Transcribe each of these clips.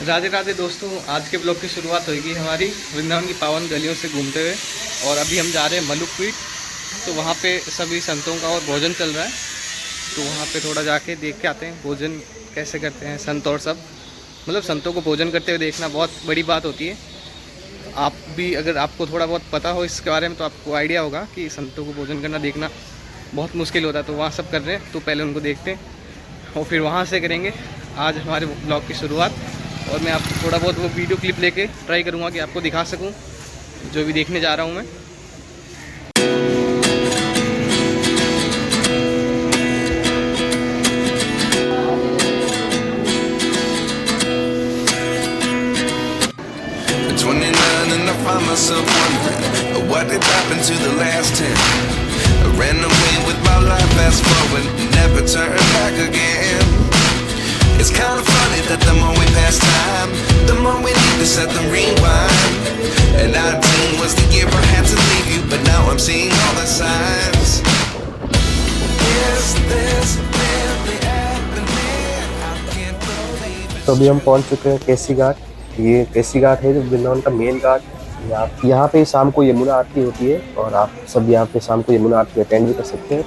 राधे राधे दोस्तों, आज के ब्लॉग की शुरुआत होगी हमारी वृंदावन की पावन गलियों से घूमते हुए। और अभी हम जा रहे हैं मलुकपीठ। तो वहाँ पे सभी संतों का और भोजन चल रहा है, तो वहाँ पे थोड़ा जाके देख के आते हैं भोजन कैसे करते हैं संत। और सब मतलब संतों को भोजन करते हुए देखना बहुत बड़ी बात होती है। आप भी अगर आपको थोड़ा बहुत पता हो इसके बारे में तो आपको आइडिया होगा कि संतों को भोजन करना देखना बहुत मुश्किल होता है। तो वहाँ सब कर रहे हैं, तो पहले उनको देखते हैं और फिर वहाँ से करेंगे आज हमारे ब्लॉग की शुरुआत। और मैं आपको थोड़ा बहुत वो वीडियो क्लिप लेके ट्राई करूँगा कि आपको दिखा सकूँ जो भी देखने जा रहा हूँ मैं। Find myself wondering what did happen to the last 10. I ran away with my life, fast forward, never turn back again. It's kind of funny that the more we pass time, the more we need to set the rewind. And 19 was the year I had to leave you, but now I'm seeing all the signs. Is this really happening? I can't believe it. तो अभी हम पहुंच चुके हैं केसी घाट। ये केसी घाट है जो वृंदावन का मेन घाट। यहाँ पे शाम को यमुना आरती होती है और आप सब यहाँ पे शाम को यमुना आरती अटेंड भी कर सकते हैं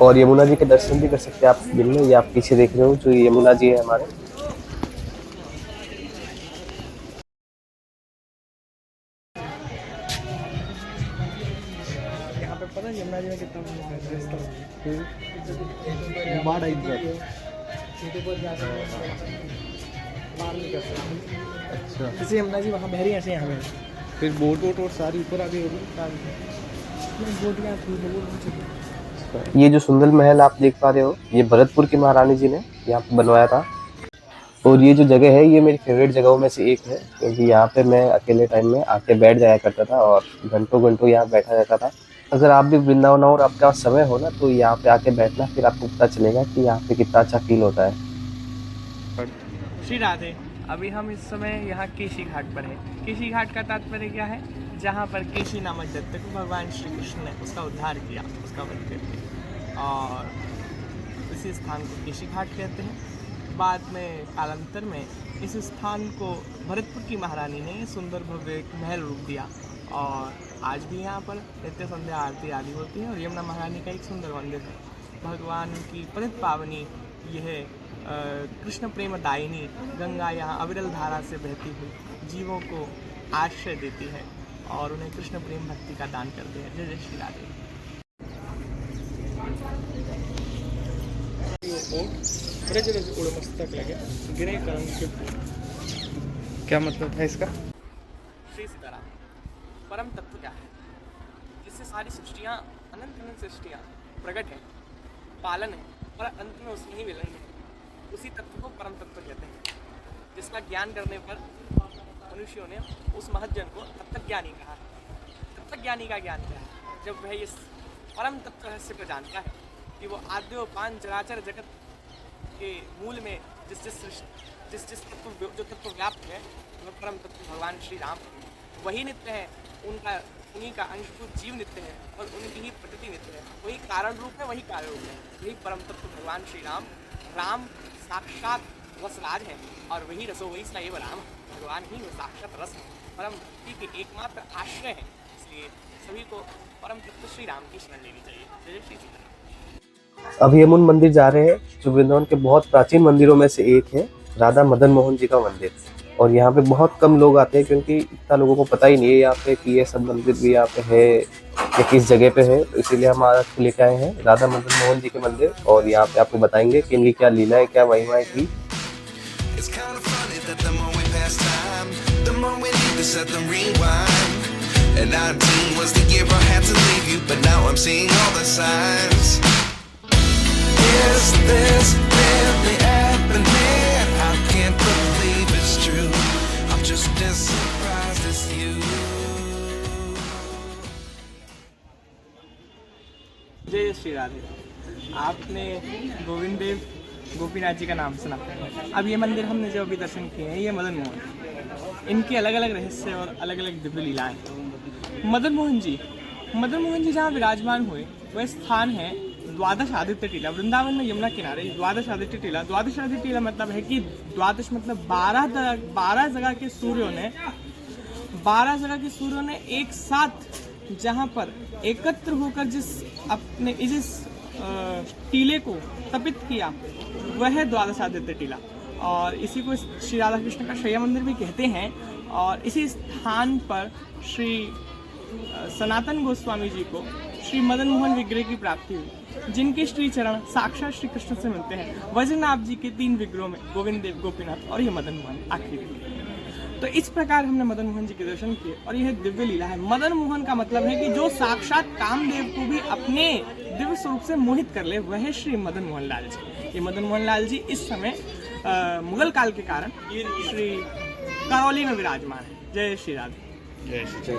और यमुना जी के दर्शन भी कर सकते हैं आप दिन में। ये आप पीछे देख रहे हो जो यमुना जी है हमारे। यहाँ पे पता है यमुना जी में कितना अच्छा, जैसे यमुना जी वहाँ बह रही है ऐसे यहाँ पे फिर बोट वोट और सारी ऊपर आ गई होगी। ये जो सुंदर महल आप देख पा रहे हो ये भरतपुर की महारानी जी ने यहाँ पे बनवाया था। और ये जो जगह है ये मेरी फेवरेट जगहों में से एक है, क्योंकि यहाँ पे मैं अकेले टाइम में आके बैठ जाया करता था और घंटों घंटों यहाँ बैठा रहता था। अगर आप भी वृंदावन और आपका समय हो ना तो यहाँ पे आके बैठना, फिर आपको पता चलेगा कि यहाँ पे कितना अच्छा फील होता है। श्री राधे। अभी हम इस समय यहाँ केशी घाट पर है। केशी घाट का तात्पर्य क्या है? जहाँ पर केशी नामक दैत्य को भगवान श्री कृष्ण ने उसका उद्धार किया, उसका वध करके, और इसी स्थान को केशी घाट कहते हैं। बाद में कालांतर में इस स्थान को भरतपुर की महारानी ने सुंदर भव्य एक महल रूप दिया और आज भी यहाँ पर नित्य संध्या आरती आदि होती है। और यमुना महारानी का एक सुंदर मंदिर है। भगवान की पतित पावनी यह कृष्ण प्रेम दायिनी गंगा यहाँ अविरल धारा से बहती हुई जीवों को आश्रय देती है और उन्हें कृष्ण प्रेम भक्ति का दान करती है। जय जय श्री राधे। क्या मतलब है इसका? श्री सीताराम परम तत्व क्या है, जिससे सारी सृष्टियाँ अनंत अनंत सृष्टियाँ प्रकट है, पालन है और अंत में उसमें ही विलय है। उसी तत्व को परम तत्व कहते हैं, जिसका ज्ञान करने पर मनुष्यों ने उस महज्जन को तत्वज्ञानी कहा है। तत्वज्ञानी का ज्ञान क्या है? जब वह इस परम तत्व रहस्य को जानता है कि वो आद्योपान चराचर जगत के मूल में जिस तत्व जो तत्व व्याप्त है वह परम तत्व भगवान श्री राम वही नित्य है। उन्हीं का अंशभूत जीव नित्य है और उनकी ही प्रकृति नित्य है। वही कारण रूप है, वही कार्य रूप है। वही परम तत्व भगवान श्री राम। राम साक्षात रसराज है और वही रसो वही स एव राम। भगवान ही साक्षात रस है, परम भक्ति के एकमात्र आश्रय है। इसलिए सभी को परम तत्व श्री राम की शरण लेनी चाहिए। जय श्री सीताराम। अभी हम उन मंदिर जा रहे हैं जो वृंदावन के बहुत प्राचीन मंदिरों में से एक है, राधा मदन मोहन जी का मंदिर। और यहाँ पे बहुत कम लोग आते हैं क्योंकि इतना लोगों को पता ही नहीं है यहाँ पे कि ये सब मंदिर भी यहाँ पे है या किस जगह पे है। तो इसीलिए हम आज लेके आए हैं राधा मदन मोहन जी के मंदिर और यहाँ पे आपको बताएंगे कि इनकी क्या लीला है, क्या महिमाएं थी। जय श्री राधे। आपने गोविंद देव गोपीनाथ जी का नाम सुना। अब ये मंदिर हमने जो अभी दर्शन किए हैं ये मदन मोहन, इनके अलग अलग रहस्य और अलग अलग दिव्य लीलाएं। मदन मोहन जी जहाँ विराजमान हुए वह स्थान है द्वादश आदित्य टीला, वृंदावन में यमुना किनारे द्वादश आदित्य टीला। द्वादश आदित्य टीला मतलब है कि द्वादश मतलब 12 जगह के सूर्यों ने एक साथ जहाँ पर एकत्र होकर जिस टीले को तपित किया वह द्वादश आदित्य टीला। और इसी को श्री राधा कृष्ण का शैया मंदिर भी कहते हैं। और इसी स्थान पर श्री सनातन गोस्वामी जी को श्री मदन मोहन विग्रह की प्राप्ति हुई, जिनके श्री चरण साक्षात श्री कृष्ण से मिलते हैं वज्रनाभ जी के 3 विग्रहों में, गोविंद देव, गोपीनाथ और यह मदन मोहन आखिरी विग्रह। तो इस प्रकार हमने मदन मोहन जी के दर्शन किए और यह दिव्य लीला है। मदन मोहन का मतलब है कि जो साक्षात कामदेव को भी अपने दिव्य स्वरूप से मोहित कर ले, वह है श्री मदन मोहन लाल जी। ये मदन मोहन लाल जी इस समय मुगल काल के कारण श्री करौली में विराजमान है। जय श्री राधे। जय श्री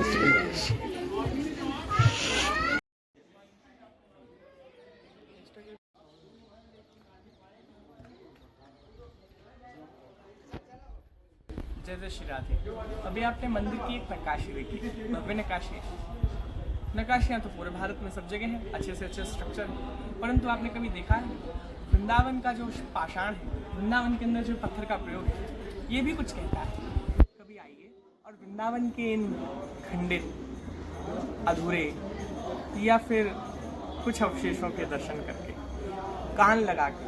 जय जय श्री राधे। अभी आपने मंदिर की एक नक्काशी देखी, भव्य नक्काशी। नक्काशियाँ तो पूरे भारत में सब जगह हैं, अच्छे से अच्छे स्ट्रक्चर है, परंतु आपने कभी देखा है वृंदावन का जो पाषाण है, वृंदावन के अंदर जो पत्थर का प्रयोग है, ये भी कुछ कहता है। कभी आइए और वृंदावन के इन खंडित, अधूरे या फिर कुछ अवशेषों के दर्शन करके, कान लगा के,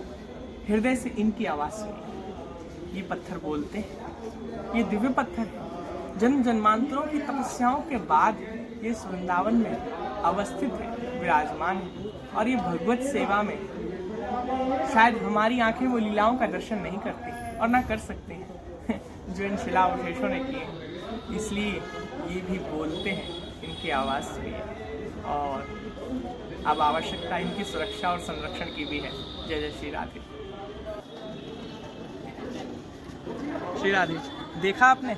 हृदय से इनकी आवाज़ सुनिए। ये पत्थर बोलते हैं, ये दिव्य पत्थर है। जन्म जन्मांतरों की तपस्याओं के बाद ये इस वृंदावन में अवस्थित है, विराजमान है। और ये भगवत सेवा में शायद हमारी आंखें वो लीलाओं का दर्शन नहीं करती और ना कर सकते हैं जो इन शिलावशेषों ने किए। इसलिए ये भी बोलते हैं, इनकी आवाज़ सुनिए। और अब आवश्यकता इनकी सुरक्षा और संरक्षण की भी है। जय जय श्री राधे। श्री राधे। देखा आपने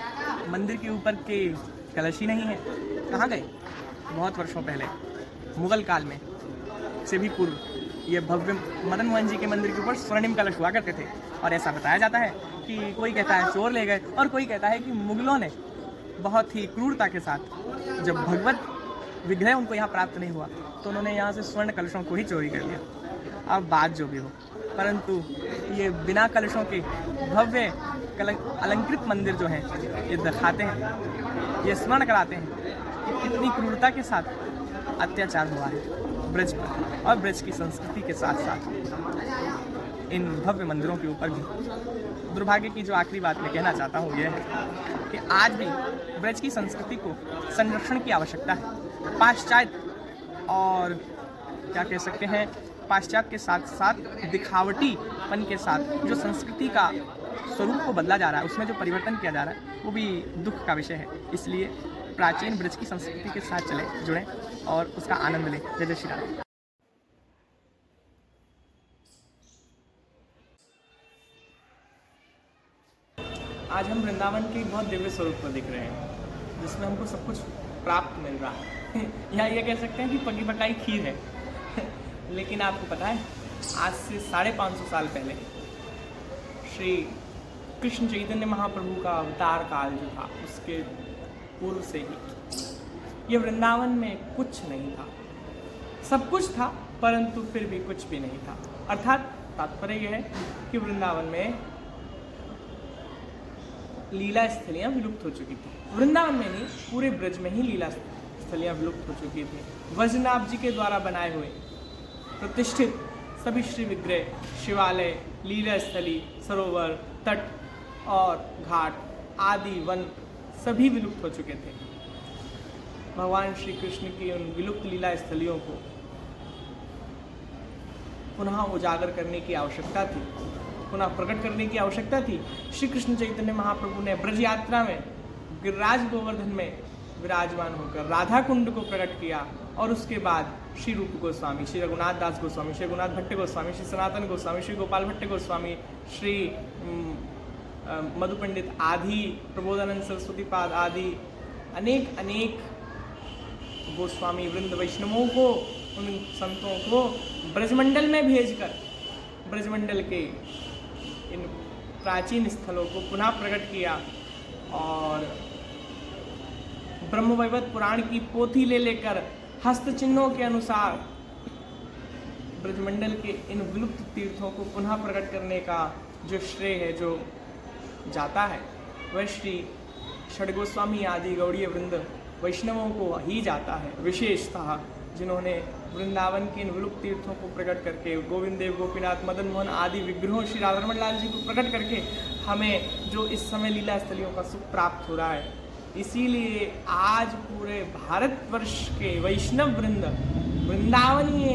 मंदिर के ऊपर के कलश ही नहीं है, कहाँ गए? बहुत वर्षों पहले मुगल काल में से भी पूर्व ये भव्य मदन मोहन जी के मंदिर के ऊपर स्वर्णिम कलश हुआ करते थे। और ऐसा बताया जाता है कि कोई कहता है चोर ले गए और कोई कहता है कि मुगलों ने बहुत ही क्रूरता के साथ जब भगवत विग्रह उनको यहाँ प्राप्त नहीं हुआ तो उन्होंने यहाँ से स्वर्ण कलशों को ही चोरी कर लिया। अब बात जो भी हो, परंतु ये बिना कलशों के भव्य अलंकृत मंदिर जो हैं ये दिखाते हैं, ये स्मरण कराते हैं कि कितनी क्रूरता के साथ अत्याचार हुआ है ब्रज पर। और ब्रज की संस्कृति के साथ साथ इन भव्य मंदिरों के ऊपर भी। दुर्भाग्य की जो आखिरी बात मैं कहना चाहता हूँ यह है कि आज भी ब्रज की संस्कृति को संरक्षण की आवश्यकता है। पाश्चात्य और क्या कह सकते हैं, पाश्चात्य के साथ साथ दिखावटीपन के साथ जो संस्कृति का स्वरूप को बदला जा रहा है, उसमें जो परिवर्तन किया जा रहा है, वो भी दुख का विषय है। इसलिए प्राचीन ब्रज की संस्कृति के साथ चलें, जुड़ें और उसका आनंद लें। जय जय श्री राम। आज हम वृंदावन के बहुत दिव्य स्वरूप को देख रहे हैं, जिसमें हमको सब कुछ प्राप्त मिल रहा है। या ये कह सकते हैं कि पकी पकाई खीर है। लेकिन आपको पता है, आज से 550 साल पहले श्री कृष्ण चैतन्य महाप्रभु का अवतार काल जो था, उसके पूर्व से ही ये वृंदावन में कुछ नहीं था। सब कुछ था, परंतु फिर भी कुछ भी नहीं था। अर्थात तात्पर्य यह है कि वृंदावन में लीला स्थलियाँ विलुप्त हो चुकी थी। वृंदावन में नहीं, पूरे ब्रज में ही लीला स्थलियाँ विलुप्त हो चुकी थी। वज्रनाभ जी के द्वारा बनाए हुए प्रतिष्ठित सभी श्री विग्रह, शिवालय, लीला स्थली, सरोवर, तट और घाट आदि वन सभी विलुप्त हो चुके थे। भगवान श्री कृष्ण की उन विलुप्त लीला स्थलियों को पुनः उजागर करने की आवश्यकता थी, पुनः प्रकट करने की आवश्यकता थी। श्री कृष्ण चैतन्य महाप्रभु ने ब्रज यात्रा में गिरिराज गोवर्धन में विराजमान होकर राधा कुंड को प्रकट किया। और उसके बाद श्री रूप गोस्वामी, श्री रघुनाथ दास गोस्वामी, श्री रघुनाथ भट्ट गोस्वामी, श्री सनातन गोस्वामी, श्री गोपाल भट्ट गोस्वामी, श्री मधु पंडित आदि, प्रबोधानंद सरस्वती पाद आदि अनेक अनेक गोस्वामी वृंद वैष्णवों को, उन संतों को ब्रजमंडल में भेजकर ब्रजमंडल के इन प्राचीन स्थलों को पुनः प्रकट किया। और ब्रह्मवैवर्त पुराण की पोथी ले लेकर हस्त चिन्हों के अनुसार ब्रजमंडल के इन विलुप्त तीर्थों को पुनः प्रकट करने का जो श्रेय है, जो जाता है, वह श्री षडगोस्वामी आदि गौड़ीय वृंद वैष्णवों को ही जाता है, विशेषतः जिन्होंने वृंदावन के इन विलुप्त तीर्थों को प्रकट करके, गोविंद देव, गोपीनाथ, मदन मोहन आदि विग्रहों श्री राधारमण लाल जी को प्रकट करके हमें जो इस समय लीला स्थलियों का सुख प्राप्त हो रहा है। इसीलिए आज पूरे भारतवर्ष के वैष्णव वृंद वृंदावनीय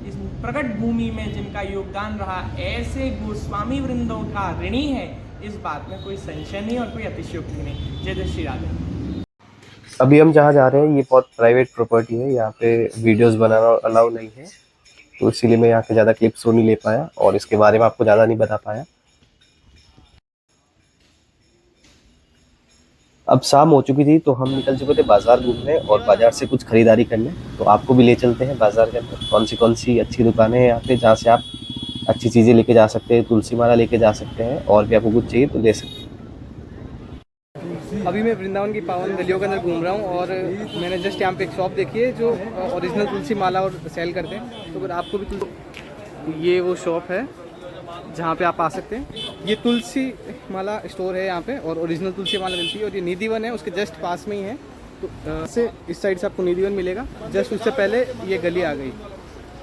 इस प्रकट भूमि में जिनका योगदान रहा, ऐसे गोस्वामी वृंदों का ऋणी है, इस बात में कोई संशय नहीं और कोई अतिशयोक्ति नहीं। जय जय श्री राधे। अभी हम जहाँ जा रहे हैं ये बहुत प्राइवेट प्रॉपर्टी है, यहाँ पे वीडियोस बनाना अलाउ नहीं है, तो इसीलिए मैं यहाँ के ज़्यादा क्लिप्स तो नहीं ले पाया और इसके बारे में आपको ज़्यादा नहीं बता पाया। अब शाम हो चुकी थी तो हम निकल चुके थे बाज़ार घूमने और बाज़ार से कुछ खरीदारी करने, तो आपको भी ले चलते हैं बाज़ार के अंदर। कौन सी अच्छी दुकानें हैं यहाँ पे जहाँ से आप अच्छी चीज़ें लेके जा सकते हैं, तुलसी माला लेके जा सकते हैं, और भी आपको कुछ चाहिए तो ले सकते हैं। अभी मैं वृंदावन की पावन गलियों के अंदर घूम रहा हूँ और मैंने जस्ट यहाँ पे एक शॉप देखी है जो ओरिजिनल तुलसी माला और सेल करते हैं। तो अगर आपको भी ये वो शॉप है जहाँ पे आप आ सकते हैं। ये तुलसी माला स्टोर है यहाँ पे और ओरिजिनल तुलसी माला मिलती है। और ये निधिवन है, उसके जस्ट पास में ही है। तो से इस साइड से आपको निधिवन मिलेगा, जस्ट उससे पहले ये गली आ गई।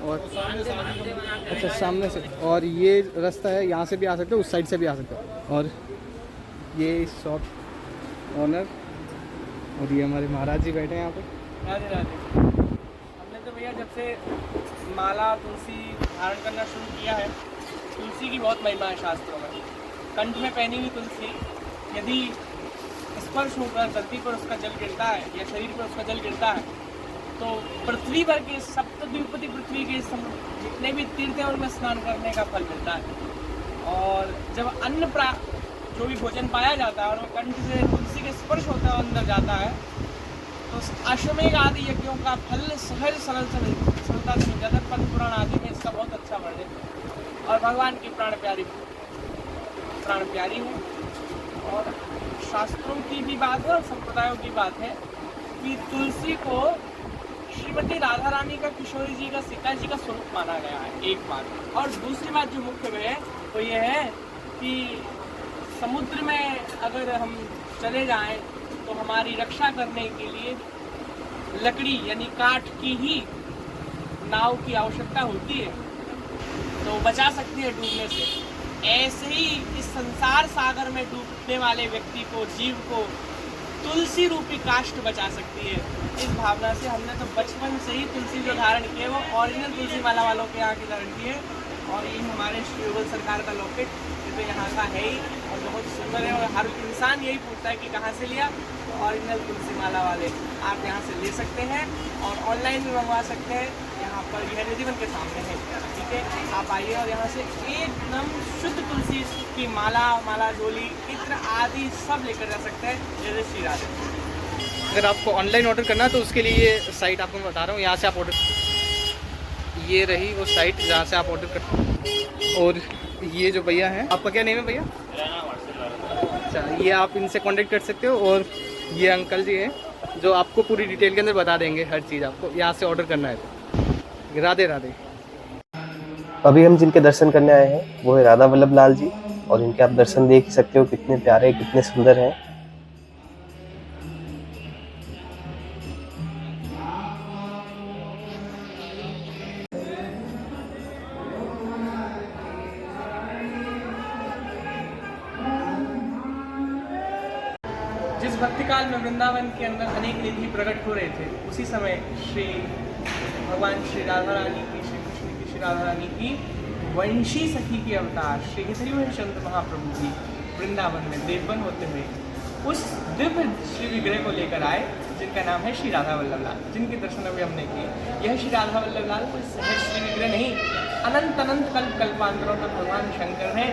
और अच्छा सामने से, और ये रास्ता है, यहाँ से भी आ सकते हो, उस साइड से भी आ सकते हो। और ये शॉप ऑनर और ये हमारे महाराज जी बैठे हैं यहाँ पे। राधे राधे। हमने तो भैया जब से माला तुलसी धारण करना शुरू किया है, तुलसी की बहुत महिमा है शास्त्रों में। कंठ में पहनी हुई तुलसी यदि स्पर्श होकर धरती पर उसका जल गिरता है या शरीर पर उसका जल गिरता है, तो पृथ्वी भर के सप्तद्वीपति पृथ्वी के जितने भी तीर्थ हैं उनमें स्नान करने का फल मिलता है। और जब अन्न जो भी भोजन पाया जाता है और वो कंठ से तुलसी के स्पर्श होता है अंदर जाता है, तो अश्वमेघ आदि यज्ञों का फल सहज सरलता से मिल जाता है। पद्म पुराण आदि में इसका बहुत अच्छा वर्णन है। और भगवान की प्राण प्यारी है। और शास्त्रों की भी बात है और संप्रदायों की बात है कि तुलसी को श्रीमती राधा रानी का, किशोरी जी का, सीता जी का स्वरूप माना गया है, एक बात। और दूसरी बात जो मुख्य है वो ये है कि समुद्र में अगर हम चले जाएं तो हमारी रक्षा करने के लिए लकड़ी यानी काठ की ही नाव की आवश्यकता होती है, तो बचा सकती है डूबने से। ऐसे ही इस संसार सागर में डूबने वाले व्यक्ति को, जीव को, तुलसी रूपी काष्ठ बचा सकती है। इस भावना से हमने तो बचपन से ही तुलसी जो धारण की है वो ओरिजिनल तुलसी माला वालों के यहाँ की धारण की है। और ये हमारे श्री योगल सरकार का लॉकेट, ये तो यहाँ का है ही और बहुत सुंदर है। और हर इंसान यही पूछता है कि कहाँ से लिया, तो ओरिजिनल तुलसी माला वाले आप यहाँ से ले सकते हैं और ऑनलाइन भी मंगवा सकते हैं। यहाँ पर यह निधिवन के सामने है, ठीक है। आप आइए और यहाँ से एकदम शुद्ध तुलसी की माला झोली, इत्र आदि सब लेकर जा सकते हैं। जय श्री राधे। अगर आपको ऑनलाइन ऑर्डर करना है तो उसके लिए साइट आपको मैं बता रहा हूँ, यहाँ से आप ऑर्डर, ये रही वो साइट जहाँ से आप ऑर्डर कर। और ये जो भैया हैं, आपका क्या नेम है भैया? अच्छा, ये आप इनसे कांटेक्ट कर सकते हो। और ये अंकल जी हैं जो आपको पूरी डिटेल के अंदर बता देंगे हर चीज़, आपको यहाँ से ऑर्डर करना है तो। राधे राधे। अभी हम जिनके दर्शन करने आए हैं वो है राधा वल्लभ लाल जी, और इनके आप दर्शन देख ही सकते हो, कितने प्यारे, कितने सुंदर हैं। जिस भक्ति काल में वृंदावन के अंदर अनेक निधि प्रकट हो रहे थे, उसी समय श्री भगवान श्री राधा रानी की, श्री कृष्ण की, श्री राधा रानी की वंशी सखी के अवतार श्री हरिवंशचंद्र महाप्रभु जी वृंदावन में देववन होते हुए उस दिव्य श्री विग्रह को लेकर आए, जिनका नाम है श्री राधा वल्लभ लाल, जिनके दर्शन अभी हमने किए। यह श्री राधा वल्लभ लाल कोई सहज श्री विग्रह नहीं, अनंत अनंत कल्पांतरों तक भगवान शंकर ने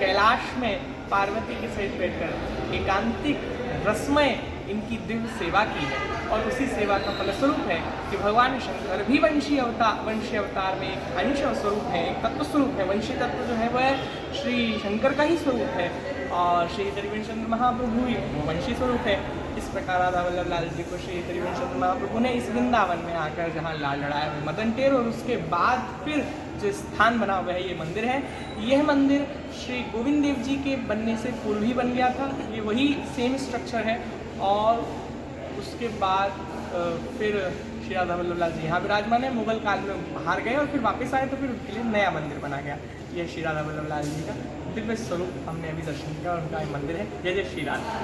कैलाश में पार्वती के सहित बैठकर एकांतिक रसमय इनकी दिव्य सेवा की है। और उसी सेवा का फलस्वरूप है कि भगवान शंकर भी वंशी अवतार में एक अंश स्वरूप है, एक तत्व स्वरूप है। वंशी तत्व जो है वह श्री शंकर का ही स्वरूप है। और श्री त्रिवेणी चंद्र महाप्रभु ही वो वंशी स्वरूप है। इस प्रकार राधा वल्लभ लाल जी को श्री त्रिवेणी चंद्र महाप्रभु ने इस वृंदावन में आकर जहाँ लाल लड़ाया हुए मदन टेर, और उसके बाद फिर जो स्थान बना हुआ है ये मंदिर है। यह मंदिर श्री गोविंद देव जी के बनने से पूर्व ही बन गया था, ये वही सेम स्ट्रक्चर है। और उसके बाद फिर श्री राधा वल्लभ लाल जी यहाँ विराजमान है। मुगल काल में बाहर गए और फिर वापस आए तो फिर उनके लिए नया मंदिर बना गया। यह श्री राधा वल्लभ लाल जी का दिव्य स्वरूप हमने अभी दर्शन किया और उनका ये मंदिर है। जय जय श्री राधा।